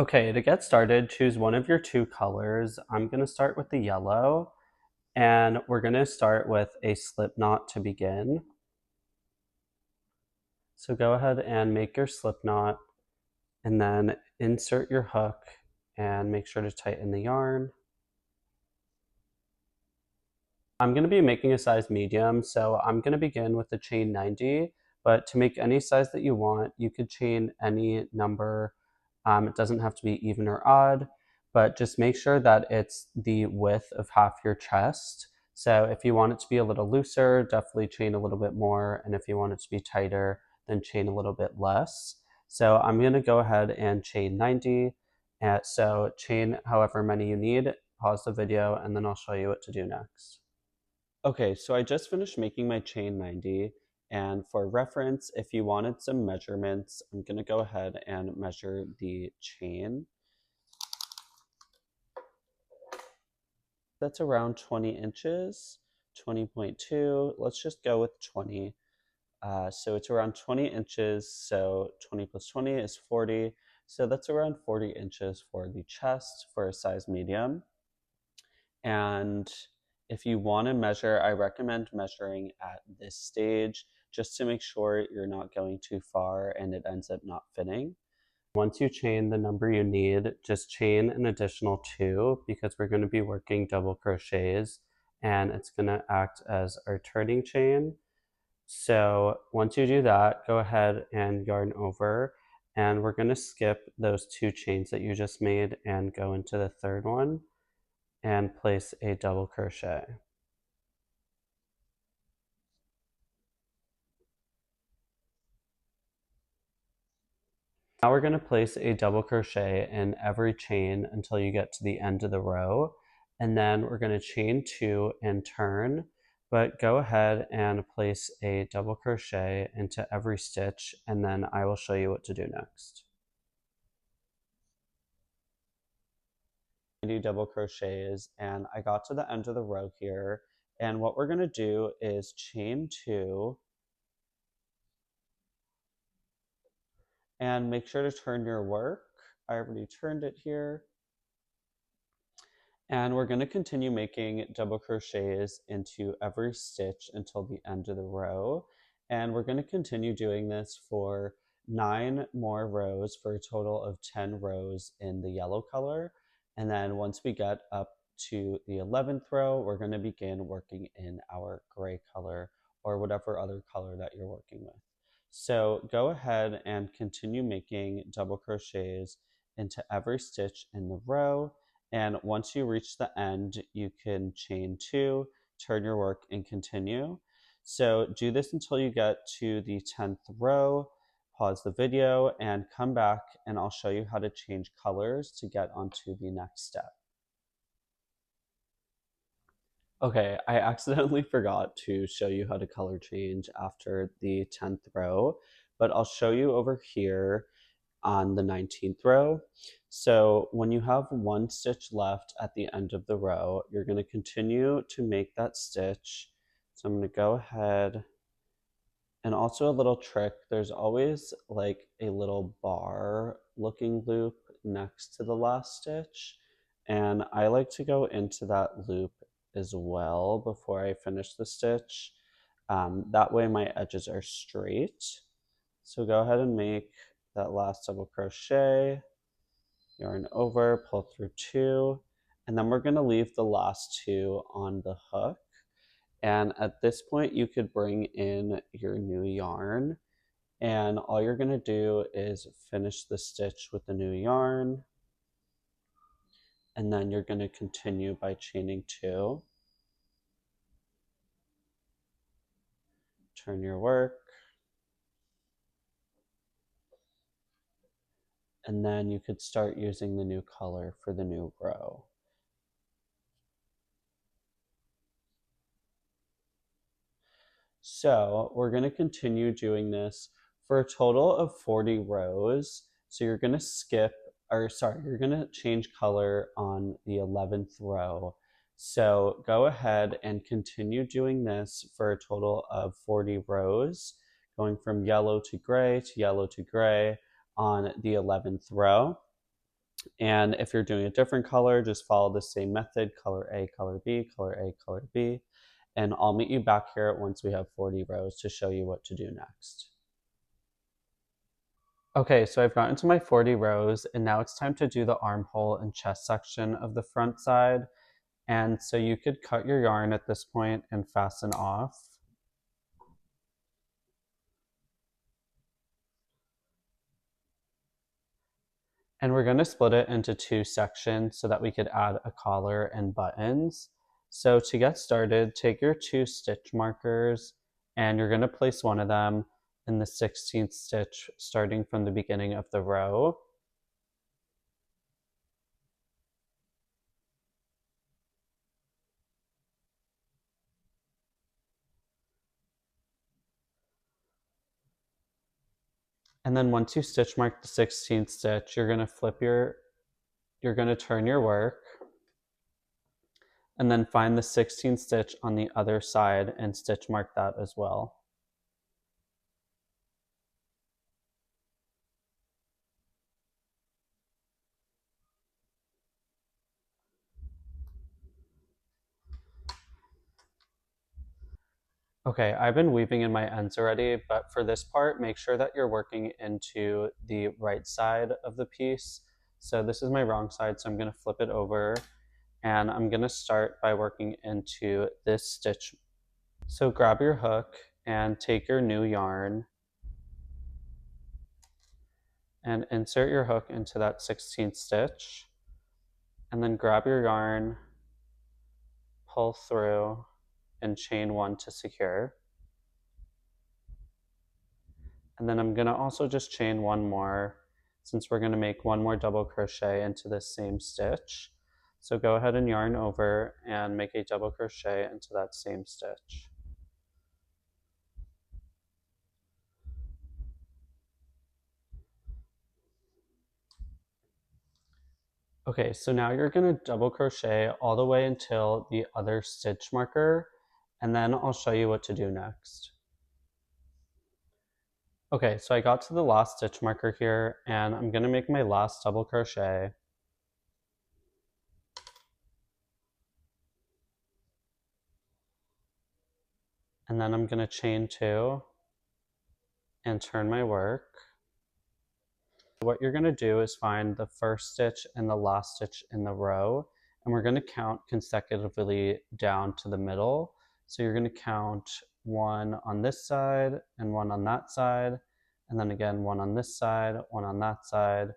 Okay, to get started, choose one of your two colors. I'm going to start with the yellow, and we're going to start with a slip knot to begin. So go ahead and make your slip knot, and then insert your hook and make sure to tighten the yarn. I'm going to be making a size medium, so I'm going to begin with the chain 90, but to make any size that you want, you could chain any number. It doesn't have to be even or odd, but just make sure that it's the width of half your chest. So if you want it to be a little looser, definitely chain a little bit more, and if you want it to be tighter, then chain a little bit less. So I'm going to go ahead and chain 90. So chain however many you need, pause the video, and then I'll show you what to do next. Okay, so I just finished making my chain 90, and for reference, if you wanted some measurements, I'm going to go ahead and measure the chain. That's around 20 inches, 20.2. Let's just go with 20. So it's around 20 inches, so 20 plus 20 is 40. So that's around 40 inches for the chest for a size medium. And if you want to measure, I recommend measuring at this stage just to make sure you're not going too far and it ends up not fitting. Once you chain the number you need, just chain an additional 2 because we're going to be working double crochets and it's going to act as our turning chain. So once you do that, go ahead and yarn over, and we're going to skip those 2 chains that you just made and go into the third one and place a double crochet. Now we're going to place a double crochet in every chain until you get to the end of the row, and then we're going to chain 2 and turn, but go ahead and place a double crochet into every stitch, and then I will show you what to do next. Do double crochets, and I got to the end of the row here, and what we're going to do is chain 2 and make sure to turn your work. I already turned it here, and we're going to continue making double crochets into every stitch until the end of the row, and we're going to continue doing this for 9 more rows for a total of 10 rows in the yellow color. And then once we get up to the 11th row, we're going to begin working in our gray color or whatever other color that you're working with. So go ahead and continue making double crochets into every stitch in the row. And once you reach the end, you can chain 2, turn your work, and continue. So do this until you get to the 10th row. Pause the video and come back, and I'll show you how to change colors to get onto the next step. Okay, I accidentally forgot to show you how to color change after the 10th row, but I'll show you over here on the 19th row. So when you have 1 stitch left at the end of the row, you're going to continue to make that stitch. So I'm going to go ahead. And also a little trick, there's always like a little bar looking loop next to the last stitch. And I like to go into that loop as well before I finish the stitch. That way my edges are straight. So go ahead and make that last double crochet, yarn over, pull through 2, and then we're going to leave the last 2 on the hook. And at this point, you could bring in your new yarn, and all you're going to do is finish the stitch with the new yarn, and then you're going to continue by chaining 2. Turn your work, and then you could start using the new color for the new row. So we're going to continue doing this for a total of 40 rows. So you're going to you're going to change color on the 11th row. So go ahead and continue doing this for a total of 40 rows, going from yellow to gray on the 11th row. And if you're doing a different color, just follow the same method, color A, color B, color A, color B. And I'll meet you back here once we have 40 rows to show you what to do next. Okay, so I've gotten to my 40 rows, and now it's time to do the armhole and chest section of the front side. And so you could cut your yarn at this point and fasten off. And we're going to split it into two sections so that we could add a collar and buttons. So to get started, take your two stitch markers and you're going to place one of them in the 16th stitch starting from the beginning of the row. And then once you stitch mark the 16th stitch, you're going to turn your work and then find the 16th stitch on the other side and stitch mark that as well. Okay, I've been weaving in my ends already, but for this part, make sure that you're working into the right side of the piece. So this is my wrong side, so I'm going to flip it over, and I'm going to start by working into this stitch. So grab your hook and take your new yarn and insert your hook into that 16th stitch, and then grab your yarn, pull through, and chain one to secure. And then I'm going to also just chain one more since we're going to make one more double crochet into this same stitch. So go ahead and yarn over and make a double crochet into that same stitch. Okay, so now you're going to double crochet all the way until the other stitch marker, and then I'll show you what to do next. Okay, so I got to the last stitch marker here, and I'm going to make my last double crochet. And then I'm going to chain two and turn my work. What you're going to do is find the first stitch and the last stitch in the row, and we're going to count consecutively down to the middle. So you're going to count one on this side and one on that side, and then again one on this side, one on that side,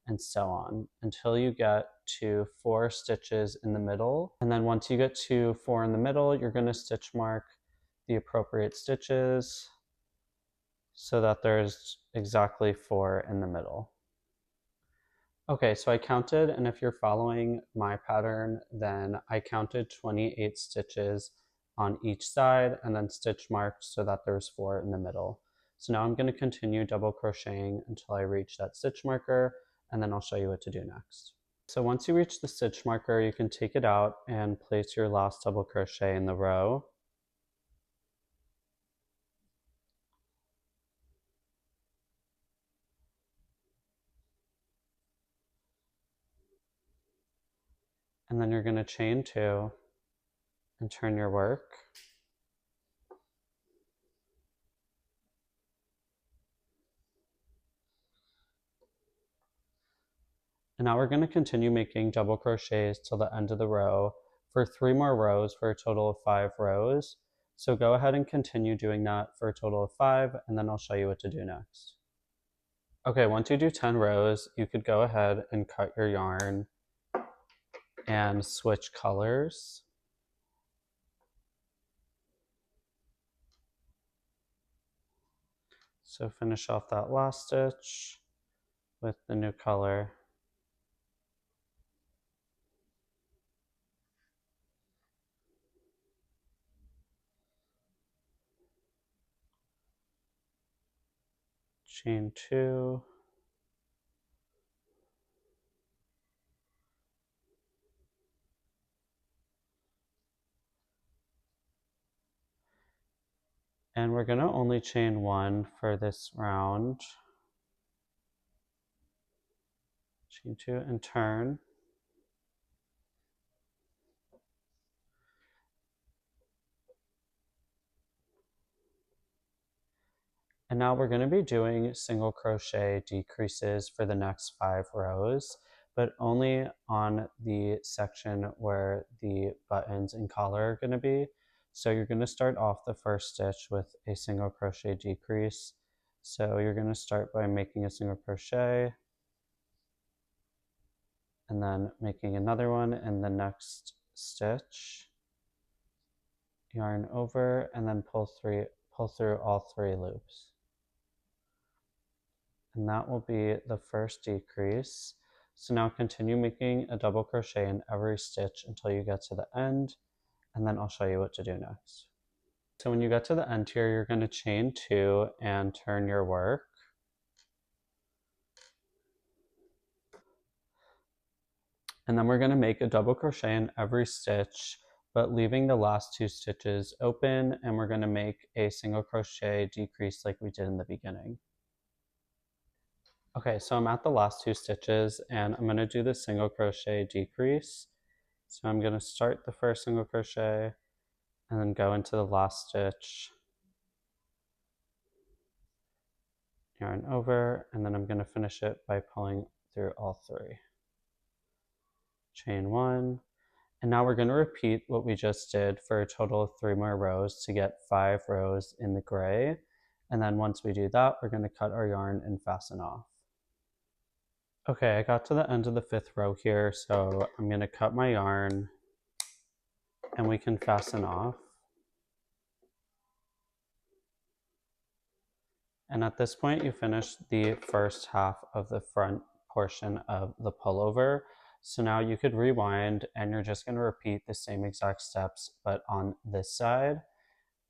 and so on until you get to 4 stitches in the middle. And then once you get to 4 in the middle, you're going to stitch mark the appropriate stitches so that there's exactly 4 in the middle. Okay, so I counted, and if you're following my pattern, then I counted 28 stitches on each side and then stitch marked so that there's 4 in the middle. So now I'm going to continue double crocheting until I reach that stitch marker, and then I'll show you what to do next. So once you reach the stitch marker, you can take it out and place your last double crochet in the row. And then you're going to chain two and turn your work. And now we're going to continue making double crochets till the end of the row for 3 more rows for a total of 5 rows. So go ahead and continue doing that for a total of 5, and then I'll show you what to do next. Okay, once you do 10 rows, you could go ahead and cut your yarn and switch colors. So finish off that last stitch with the new color. Chain 2. And we're going to only chain 1 for this round. chain 2 and turn. And now we're going to be doing single crochet decreases for the next 5 rows, but only on the section where the buttons and collar are going to be. So you're going to start off the first stitch with a single crochet decrease. So you're going to start by making a single crochet and then making another one in the next stitch, yarn over, and then pull through all 3 loops. And that will be the first decrease. So now continue making a double crochet in every stitch until you get to the end, and then I'll show you what to do next. So when you get to the end here, you're going to chain 2 and turn your work. And then we're going to make a double crochet in every stitch, but leaving the last 2 stitches open, and we're going to make a single crochet decrease like we did in the beginning. Okay, so I'm at the last 2 stitches and I'm going to do the single crochet decrease. So I'm going to start the first single crochet and then go into the last stitch, yarn over, and then I'm going to finish it by pulling through all 3. Chain 1, and now we're going to repeat what we just did for a total of 3 more rows to get 5 rows in the gray. And then once we do that, we're going to cut our yarn and fasten off. Okay, I got to the end of the 5th row here, so I'm going to cut my yarn and we can fasten off. And at this point, you finish the first half of the front portion of the pullover. So now you could rewind and you're just going to repeat the same exact steps, but on this side.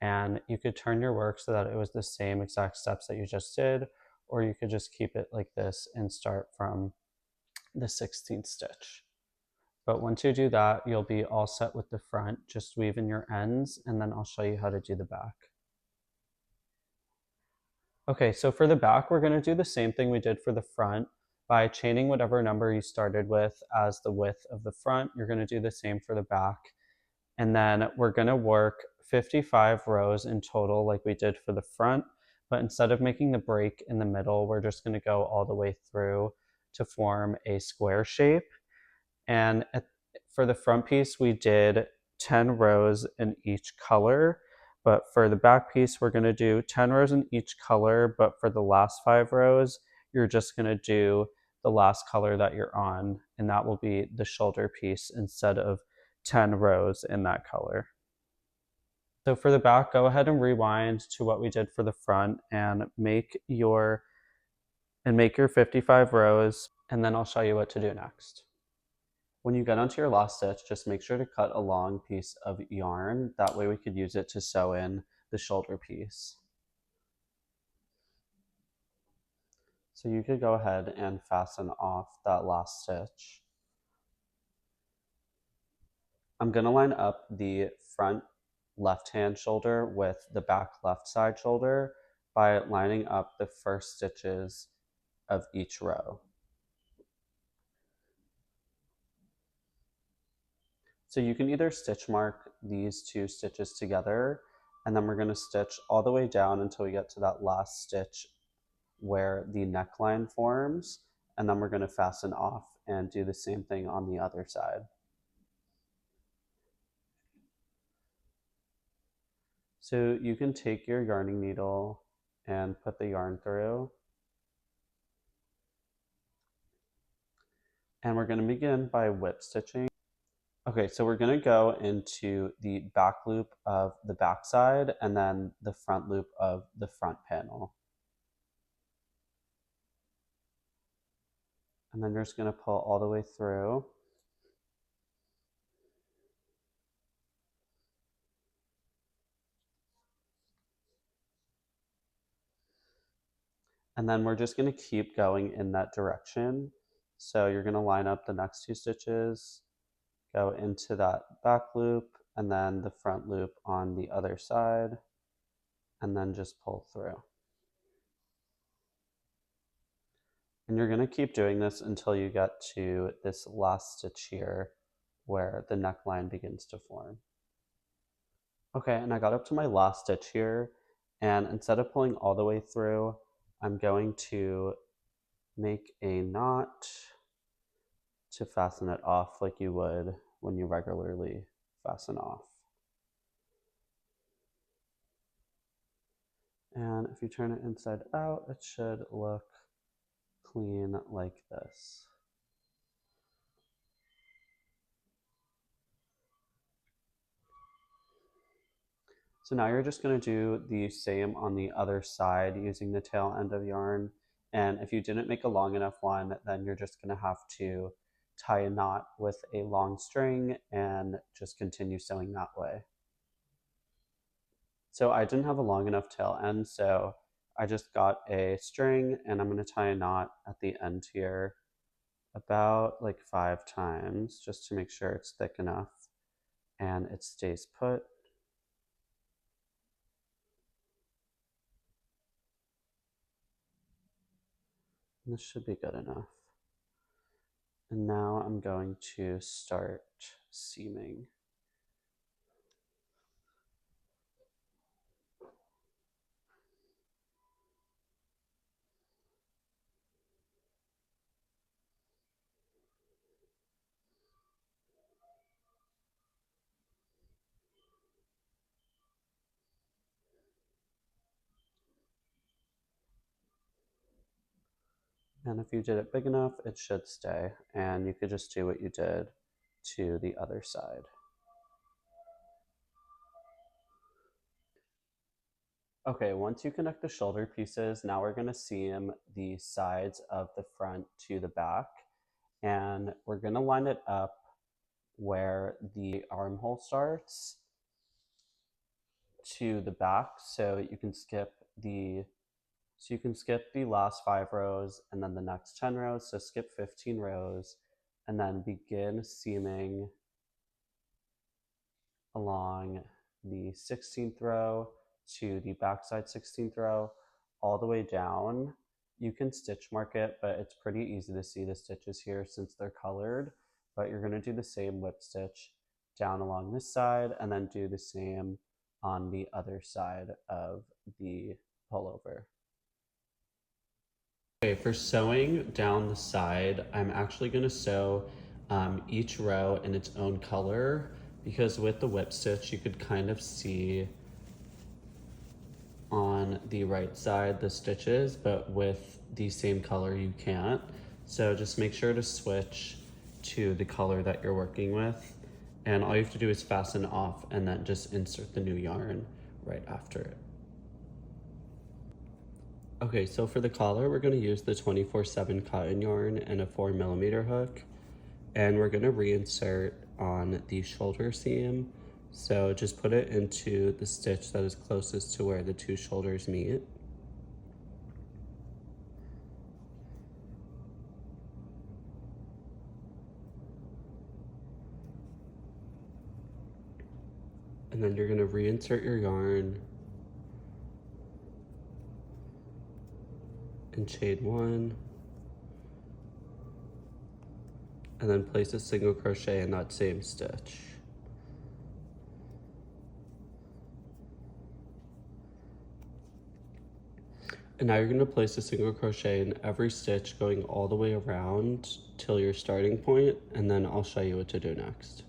And you could turn your work so that it was the same exact steps that you just did, or you could just keep it like this and start from the 16th stitch. But once you do that, you'll be all set with the front. Just weave in your ends, and then I'll show you how to do the back. Okay, so for the back, we're going to do the same thing we did for the front. By chaining whatever number you started with as the width of the front, you're going to do the same for the back. And then we're going to work 55 rows in total like we did for the front, but instead of making the break in the middle, we're just going to go all the way through to form a square shape. And for the front piece, we did 10 rows in each color, but for the back piece, we're going to do 10 rows in each color, but for the last 5 rows, you're just going to do the last color that you're on, and that will be the shoulder piece instead of 10 rows in that color. So for the back, go ahead and rewind to what we did for the front and make your 55 rows, and then I'll show you what to do next. When you get onto your last stitch, just make sure to cut a long piece of yarn. That way we could use it to sew in the shoulder piece. So you could go ahead and fasten off that last stitch. I'm going to line up the front left-hand shoulder with the back left side shoulder by lining up the first stitches of each row. So you can either stitch mark these 2 stitches together, and then we're going to stitch all the way down until we get to that last stitch where the neckline forms, and then we're going to fasten off and do the same thing on the other side. So you can take your yarning needle and put the yarn through. And we're going to begin by whip stitching. Okay, so we're going to go into the back loop of the back side and then the front loop of the front panel. And then you're just going to pull all the way through. And then we're just going to keep going in that direction. So you're going to line up the next 2 stitches, go into that back loop, and then the front loop on the other side, and then just pull through. And you're gonna keep doing this until you get to this last stitch here where the neckline begins to form. Okay, and I got up to my last stitch here, and instead of pulling all the way through, I'm going to make a knot to fasten it off like you would when you regularly fasten off. And if you turn it inside out, it should look clean like this. So now you're just going to do the same on the other side using the tail end of yarn. And if you didn't make a long enough one, then you're just going to have to tie a knot with a long string and just continue sewing that way. So I didn't have a long enough tail end, so I just got a string and I'm going to tie a knot at the end here about like 5 times just to make sure it's thick enough and it stays put. This should be good enough. And now I'm going to start seaming. And if you did it big enough, it should stay. And you could just do what you did to the other side. Okay, once you connect the shoulder pieces, now we're gonna seam the sides of the front to the back. And we're gonna line it up where the armhole starts to the back, so you can skip the last 5 rows and then the next 10 rows. So skip 15 rows and then begin seaming along the 16th row to the backside 16th row all the way down. You can stitch mark it, but it's pretty easy to see the stitches here since they're colored. But you're going to do the same whip stitch down along this side and then do the same on the other side of the pullover. Okay, for sewing down the side, I'm actually going to sew each row in its own color because with the whip stitch you could kind of see on the right side the stitches, but with the same color you can't. So just make sure to switch to the color that you're working with, and all you have to do is fasten off and then just insert the new yarn right after it. Okay, so for the collar, we're going to use the 24/7 cotton yarn and a 4mm hook, and we're going to reinsert on the shoulder seam. So just put it into the stitch that is closest to where the 2 shoulders meet. And then you're going to reinsert your yarn and chain 1, and then place a single crochet in that same stitch. And now you're going to place a single crochet in every stitch going all the way around till your starting point, and then I'll show you what to do next.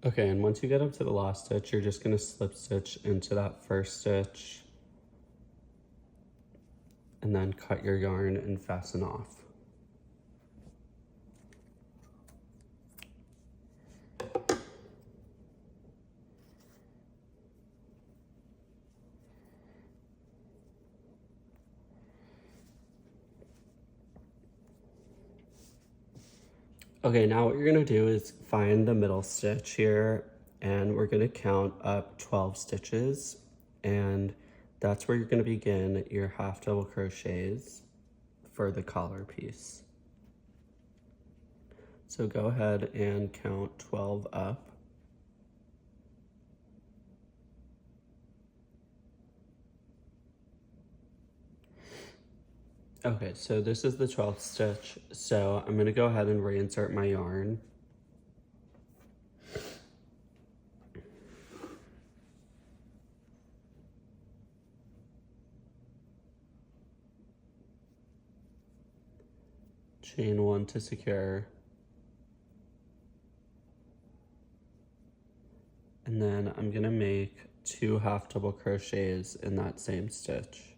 Okay, and once you get up to the last stitch, you're just going to slip stitch into that first stitch and then cut your yarn and fasten off. Okay, now what you're gonna do is find the middle stitch here, and we're gonna count up 12 stitches, and that's where you're gonna begin your half double crochets for the collar piece. So go ahead and count 12 up. Okay, so this is the 12th stitch, so I'm going to go ahead and reinsert my yarn. Chain 1 to secure. And then I'm going to make 2 half double crochets in that same stitch.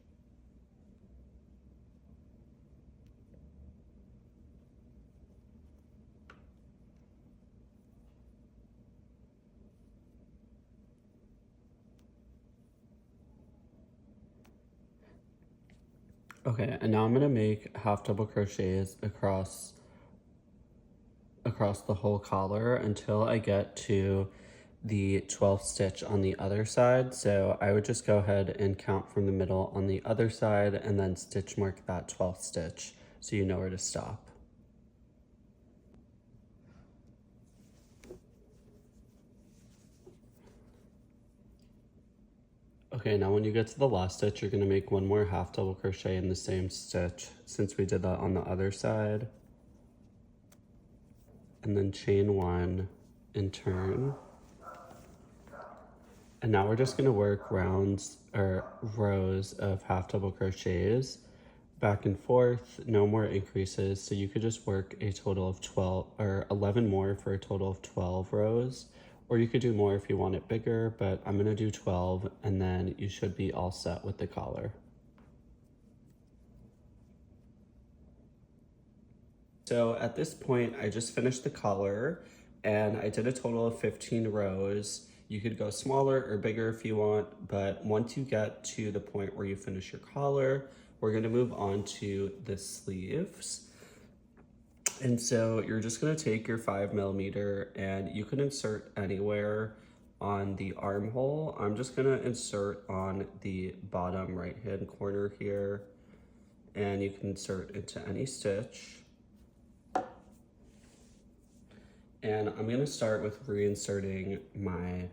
Okay, and now I'm gonna make half double crochets across the whole collar until I get to the 12th stitch on the other side. So I would just go ahead and count from the middle on the other side and then stitch mark that 12th stitch so you know where to stop. Okay, now when you get to the last stitch, you're gonna make 1 more half double crochet in the same stitch since we did that on the other side. And then chain 1 and turn. And now we're just gonna work rounds or rows of half double crochets back and forth, no more increases. So you could just work a total of 12 or 11 more for a total of 12 rows, or you could do more if you want it bigger, but I'm gonna do 12 and then you should be all set with the collar. So at this point, I just finished the collar and I did a total of 15 rows. You could go smaller or bigger if you want, but once you get to the point where you finish your collar, we're gonna move on to the sleeves. And so you're just gonna take your 5mm and you can insert anywhere on the armhole. I'm just gonna insert on the bottom right-hand corner here, and you can insert into any stitch. And I'm gonna start with reinserting my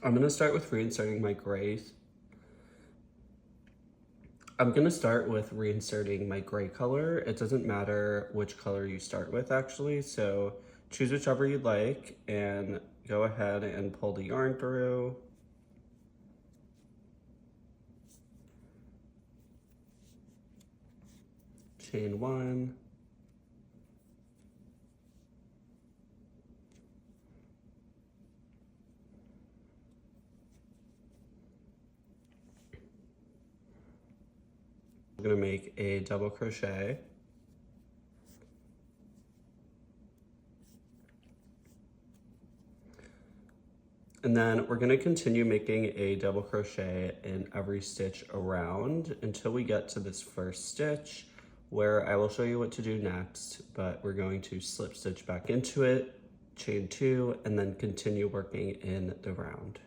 I'm gonna start with reinserting my gray color. It doesn't matter which color you start with actually, so choose whichever you'd like and go ahead and pull the yarn through. Chain 1. I'm gonna make a double crochet. And then we're gonna continue making a double crochet in every stitch around until we get to this first stitch where I will show you what to do next, but we're going to slip stitch back into it, chain 2, and then continue working in the round.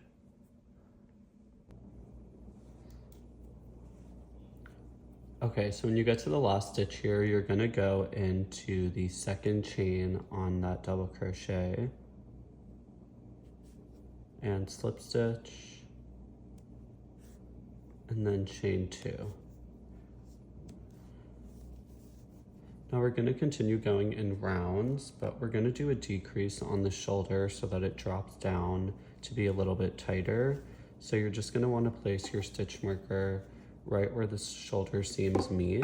Okay, so when you get to the last stitch here, you're gonna go into the second chain on that double crochet and slip stitch, and then chain 2. Now we're gonna continue going in rounds, but we're gonna do a decrease on the shoulder so that it drops down to be a little bit tighter. So you're just gonna wanna place your stitch marker right where the shoulder seams meet.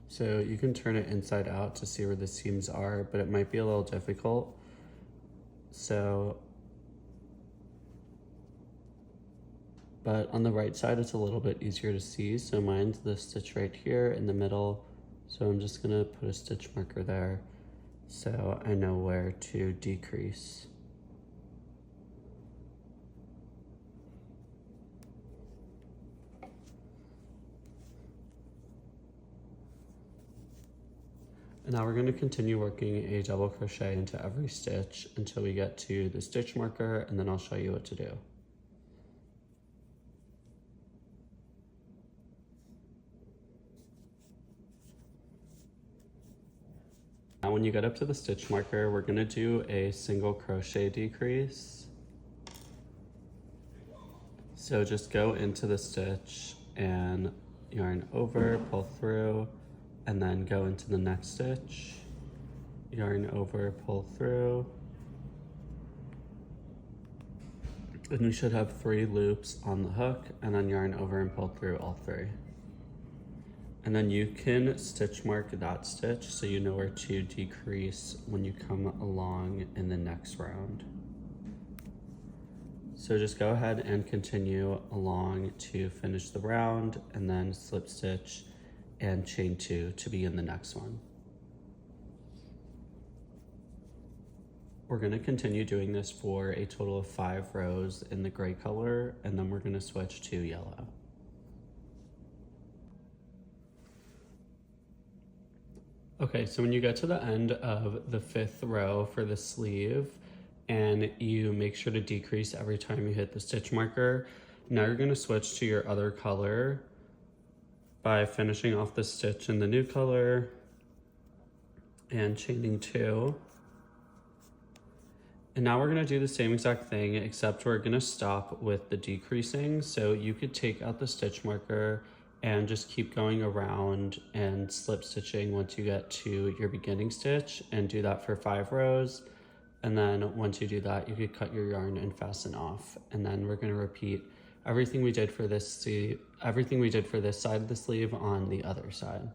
So you can turn it inside out to see where the seams are, but it might be a little difficult. But on the right side, it's a little bit easier to see. So mine's the stitch right here in the middle. So I'm just gonna put a stitch marker there so I know where to decrease. And now we're going to continue working a double crochet into every stitch until we get to the stitch marker, and then I'll show you what to do. Now when you get up to the stitch marker, we're going to do a single crochet decrease. So just go into the stitch and yarn over, pull through, and then go into the next stitch, yarn over, pull through, and you should have 3 loops on the hook, and then yarn over and pull through all 3. And then you can stitch mark that stitch so you know where to decrease when you come along in the next round. So just go ahead and continue along to finish the round, and then slip stitch and chain 2 to begin the next one. We're going to continue doing this for a total of 5 rows in the gray color, and then we're going to switch to yellow. Okay, so when you get to the end of the 5th row for the sleeve, and you make sure to decrease every time you hit the stitch marker, now you're going to switch to your other color by finishing off the stitch in the new color and chaining 2. And now we're going to do the same exact thing, except we're going to stop with the decreasing. So you could take out the stitch marker and just keep going around and slip stitching once you get to your beginning stitch, and do that for 5 rows. And then once you do that, you could cut your yarn and fasten off. And then we're going to repeat everything we did for this side of the sleeve on the other side.